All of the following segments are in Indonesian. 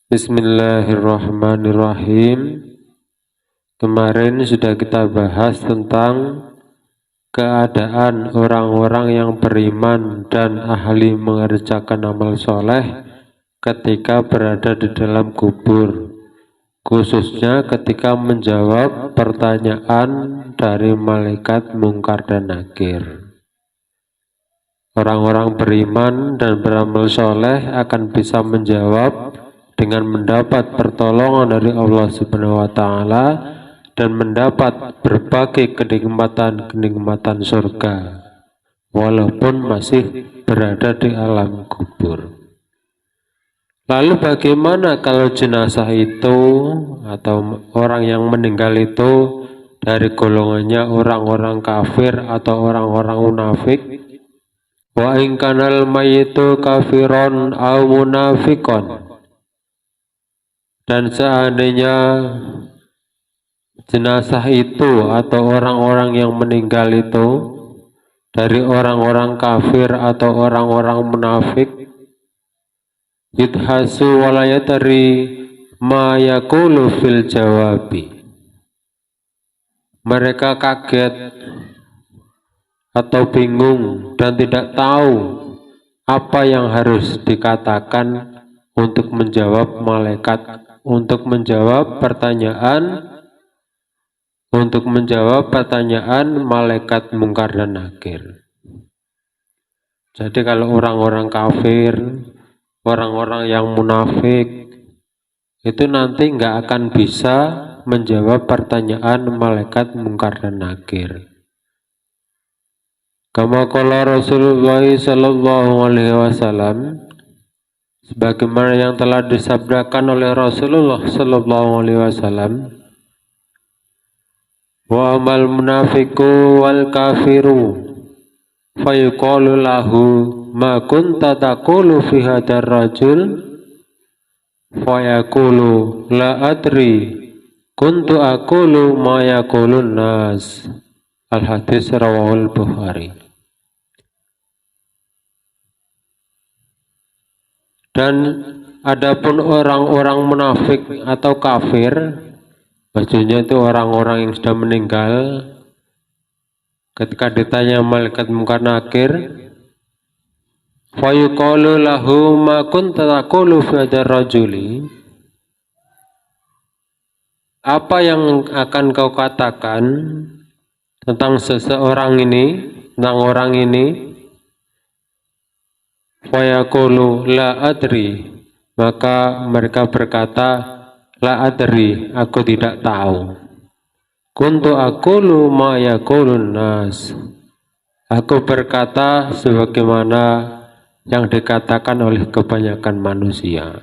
Bismillahirrahmanirrahim. Kemarin sudah kita bahas tentang keadaan orang-orang yang beriman dan ahli mengerjakan amal soleh ketika berada di dalam kubur, khususnya ketika menjawab pertanyaan dari malaikat mungkar dan nakir. Orang-orang beriman dan beramal soleh akan bisa menjawab dengan mendapat pertolongan dari Allah Subhanahu wa Ta'ala dan mendapat berbagai kenikmatan-kenikmatan surga, walaupun masih berada di alam kubur. Lalu bagaimana kalau jenazah itu atau orang yang meninggal itu dari golongannya orang-orang kafir atau orang-orang munafik? Wa in kanal mayyitu kafiron au munafikon. Dan seandainya jenazah itu atau orang-orang yang meninggal itu dari orang-orang kafir atau orang-orang munafik, yudhasu walayatari ma yakulu fil jawabi. Mereka kaget atau bingung dan tidak tahu apa yang harus dikatakan untuk menjawab malaikat, untuk menjawab pertanyaan malaikat mungkar dan nakir. Jadi kalau orang-orang kafir, orang-orang yang munafik itu nanti nggak akan bisa menjawab pertanyaan malaikat mungkar dan nakir. Kama qala Rasulullah sallallahu alaihi wasallam, sebagaimana yang telah disabdakan oleh Rasulullah sallallahu alaihi wasallam, wa amal munafiqu wal kafiru fayuqalu lahu ma kunta taqulu fi hadzal rajul fayaqulu la adri kuntu aqulu ma yaqulun nas. Al hadis rawahul Bukhari. Dan adapun orang-orang munafik atau kafir, maksudnya itu orang-orang yang sudah meninggal, ketika ditanya malaikat mungkar nakir, fa yuqalu lahu ma kunta taqulu fi hadzal rajuli, apa yang akan kau katakan tentang seseorang ini, tentang orang ini? Fayaqulu la adri, maka mereka berkata la adri, aku tidak tahu. Kuntu aqulu ma yaqulun nas, aku berkata sebagaimana yang dikatakan oleh kebanyakan manusia.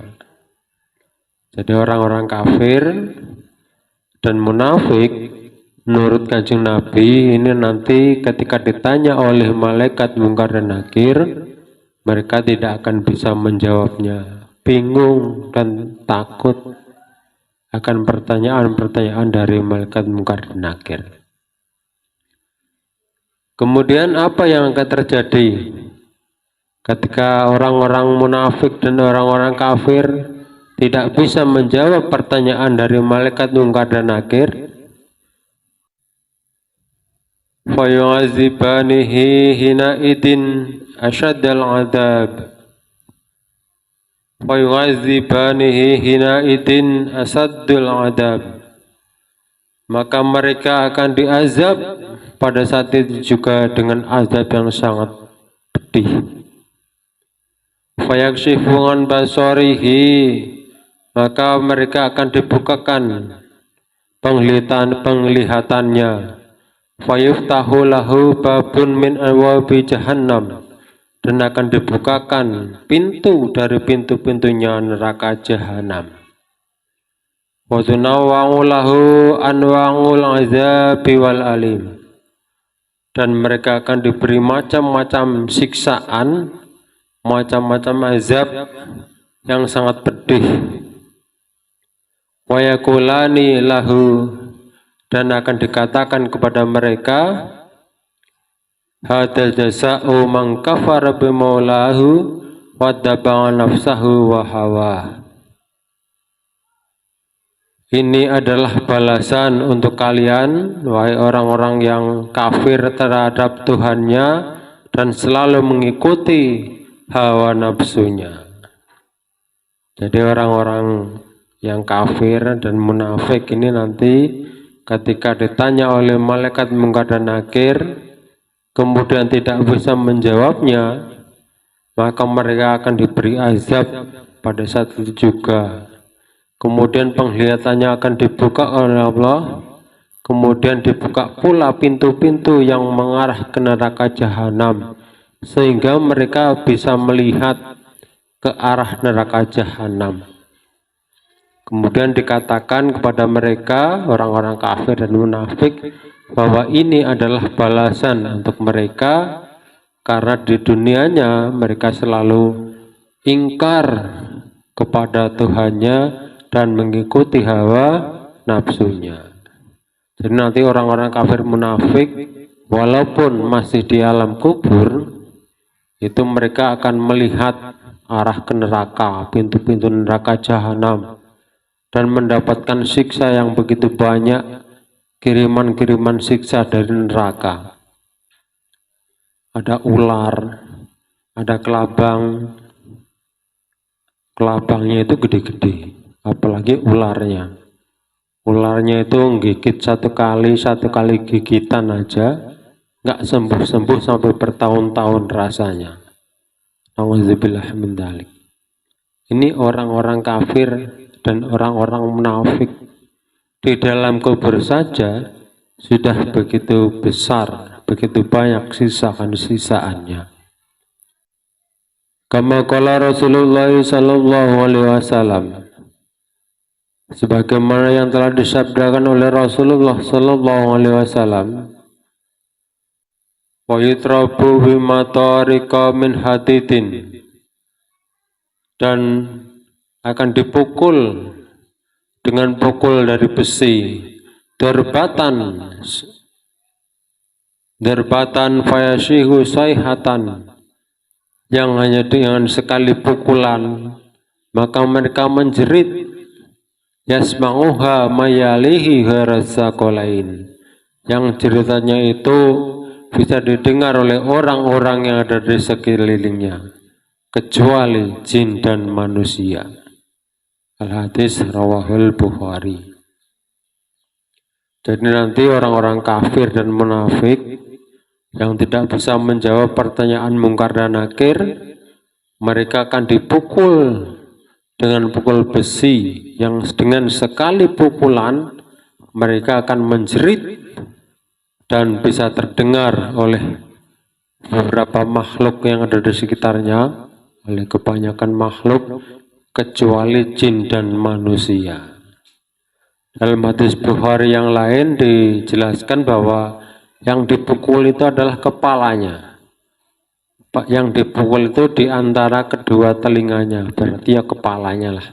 Jadi orang-orang kafir dan munafik menurut Kanjeng Nabi ini nanti ketika ditanya oleh malaikat mungkar dan nakir, mereka tidak akan bisa menjawabnya, bingung dan takut akan pertanyaan-pertanyaan dari malaikat mungkar dan nakir. Kemudian apa yang akan terjadi ketika orang-orang munafik dan orang-orang kafir tidak bisa menjawab pertanyaan dari malaikat mungkar dan nakir? Fayu'azibanihi hina idin asyaddal adab. Fayu'azibanihi hina idin asaddul adab. Maka mereka akan diazab pada saat itu juga dengan azab yang sangat pedih. Fayakshifu an basarihi, maka mereka akan dibukakan penglihatannya. Fayuftahu lahu babun min abwabi jahannam, dan akan dibukakan pintu dari pintu-pintunya neraka jahanam. Wa tunawwa'u lahu anwa'ul azabi wal alim, dan mereka akan diberi macam-macam siksaan, macam-macam azab yang sangat pedih. Wa yaqulani lahu, dan akan dikatakan kepada mereka, hadzal jazaa'u man kafara bi maulahu wa daba'a nafsahu wa hawa. Ini adalah balasan untuk kalian, wahai orang-orang yang kafir terhadap Tuhannya dan selalu mengikuti hawa nafsunya. Jadi orang-orang yang kafir dan munafik ini nanti ketika ditanya oleh malaikat Munkar dan Nakir, kemudian tidak bisa menjawabnya, maka mereka akan diberi azab pada saat itu juga. Kemudian penglihatannya akan dibuka oleh Allah, kemudian dibuka pula pintu-pintu yang mengarah ke neraka jahanam, sehingga mereka bisa melihat ke arah neraka jahanam. Kemudian dikatakan kepada mereka, orang-orang kafir dan munafik, bahwa ini adalah balasan untuk mereka, karena di dunianya mereka selalu ingkar kepada Tuhannya dan mengikuti hawa nafsunya. Jadi nanti orang-orang kafir munafik walaupun masih di alam kubur, itu mereka akan melihat arah ke neraka, pintu-pintu neraka jahanam, dan mendapatkan siksa yang begitu banyak, kiriman-kiriman siksa dari neraka. Ada ular, ada kelabang, kelabangnya itu gede-gede, apalagi ularnya. Ularnya itu gigit satu kali gigitan aja nggak sembuh-sembuh sampai bertahun-tahun rasanya. Nauzubillah min dzalik. Ini orang-orang kafir dan orang-orang munafik di dalam kubur saja sudah begitu besar, begitu banyak sisaan-sisaannya. Kama qala Rasulullah sallallahu alaihi wasallam, sebagaimana yang telah disabdakan oleh Rasulullah sallallahu alaihi wasallam, wa yutrabu bimatarika min hatitin, dan akan dipukul dengan pukul dari besi, derbatan fayashihu sayhatan, yang hanya dengan sekali pukulan maka mereka menjerit, yasma'uha mayalihi gharazakolain, yang jeritannya itu bisa didengar oleh orang-orang yang ada di sekelilingnya, kecuali jin dan manusia. Al-hadis rawahul Bukhari. Jadi nanti orang-orang kafir dan munafik yang tidak bisa menjawab pertanyaan Munkar dan Nakir, mereka akan dipukul dengan pukul besi yang dengan sekali pukulan mereka akan menjerit dan bisa terdengar oleh beberapa makhluk yang ada di sekitarnya, oleh kebanyakan makhluk kecuali jin dan manusia. Dalam hadis Bukhari yang lain dijelaskan bahwa yang dipukul itu adalah kepalanya. Yang dipukul itu di antara kedua telinganya, berarti ya kepalanya lah.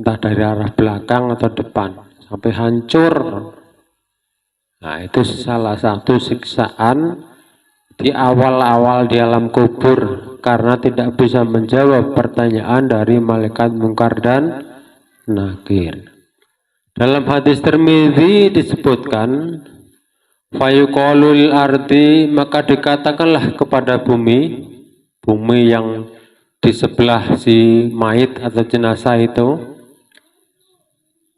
Entah dari arah belakang atau depan, sampai hancur. Nah, itu salah satu siksaan di awal-awal di alam kubur, karena tidak bisa menjawab pertanyaan dari malaikat Munkar dan Nakir. Dalam hadis Tirmidzi disebutkan, fayuqalul ardi, maka dikatakanlah kepada bumi yang di sebelah si mayit atau jenazah itu,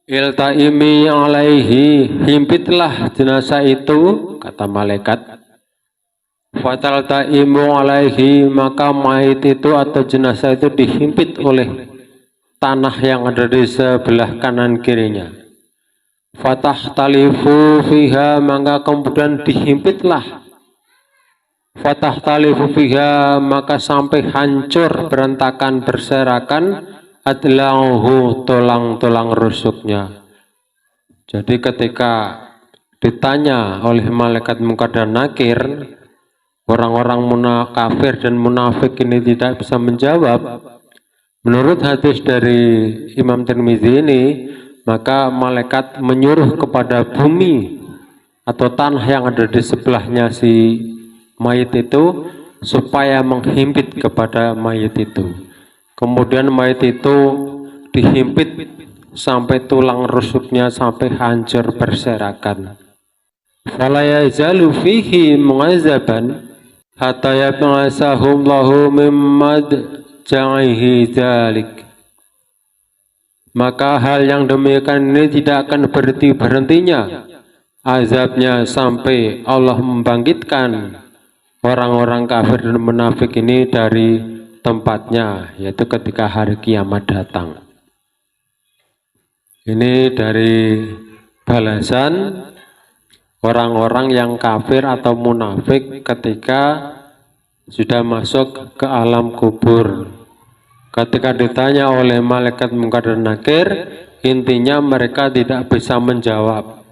iltaimi alaihi, himpitlah jenazah itu, kata malaikat. Fataltaimu alaihi, maka mayit itu atau jenazah itu dihimpit oleh tanah yang ada di sebelah kanan kirinya. Fatahtalifu fiha, maka kemudian dihimpitlah. Fatahtalifu fiha, maka sampai hancur, berantakan, berserakan, adlahu, tulang-tulang rusuknya. Jadi ketika ditanya oleh malaikat Munkar dan Nakir, orang-orang kafir dan munafik ini tidak bisa menjawab. Menurut hadis dari Imam Tirmidzi ini, maka malaikat menyuruh kepada bumi atau tanah yang ada di sebelahnya si mayit itu supaya menghimpit kepada mayit itu. Kemudian mayit itu dihimpit sampai tulang rusuknya sampai hancur berserakan. Fala yazalu fihi mu'azzaban hatta yab'asahullahu mimmad ja'ihi dzalik. Maka hal yang demikian ini tidak akan berhentinya azabnya sampai Allah membangkitkan orang-orang kafir dan munafik ini dari tempatnya, yaitu ketika hari kiamat datang. Ini dari balasan orang-orang yang kafir atau munafik ketika sudah masuk ke alam kubur. Ketika ditanya oleh malaikat Munkar dan Nakir, intinya mereka tidak bisa menjawab.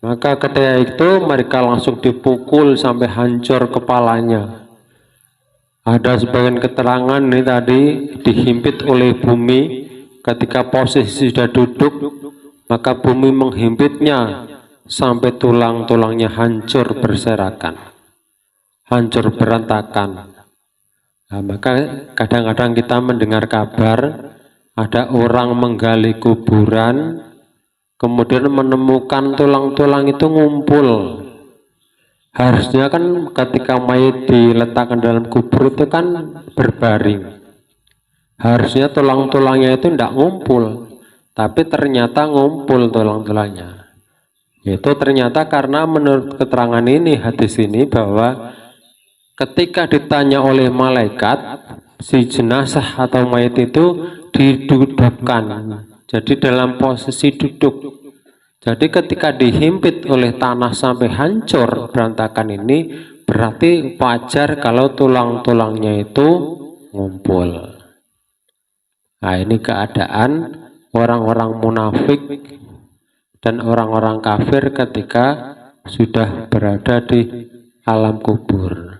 Maka ketika itu mereka langsung dipukul sampai hancur kepalanya. Ada sebagian keterangan ini tadi dihimpit oleh bumi. Ketika posisi sudah duduk, maka bumi menghimpitnya sampai tulang-tulangnya hancur berserakan, hancur berantakan. Nah, maka kadang-kadang kita mendengar kabar ada orang menggali kuburan, kemudian menemukan tulang-tulang itu ngumpul. Harusnya kan ketika mayat diletakkan dalam kubur itu kan berbaring. Harusnya tulang-tulangnya itu tidak ngumpul, tapi ternyata ngumpul tulang-tulangnya. Itu ternyata karena menurut keterangan ini, hadis ini, bahwa ketika ditanya oleh malaikat, si jenazah atau mayat itu didudukkan, jadi dalam posisi duduk. Jadi ketika dihimpit oleh tanah sampai hancur berantakan ini, berarti wajar kalau tulang-tulangnya itu ngumpul. Nah, ini keadaan orang-orang munafik dan orang-orang kafir ketika sudah berada di alam kubur.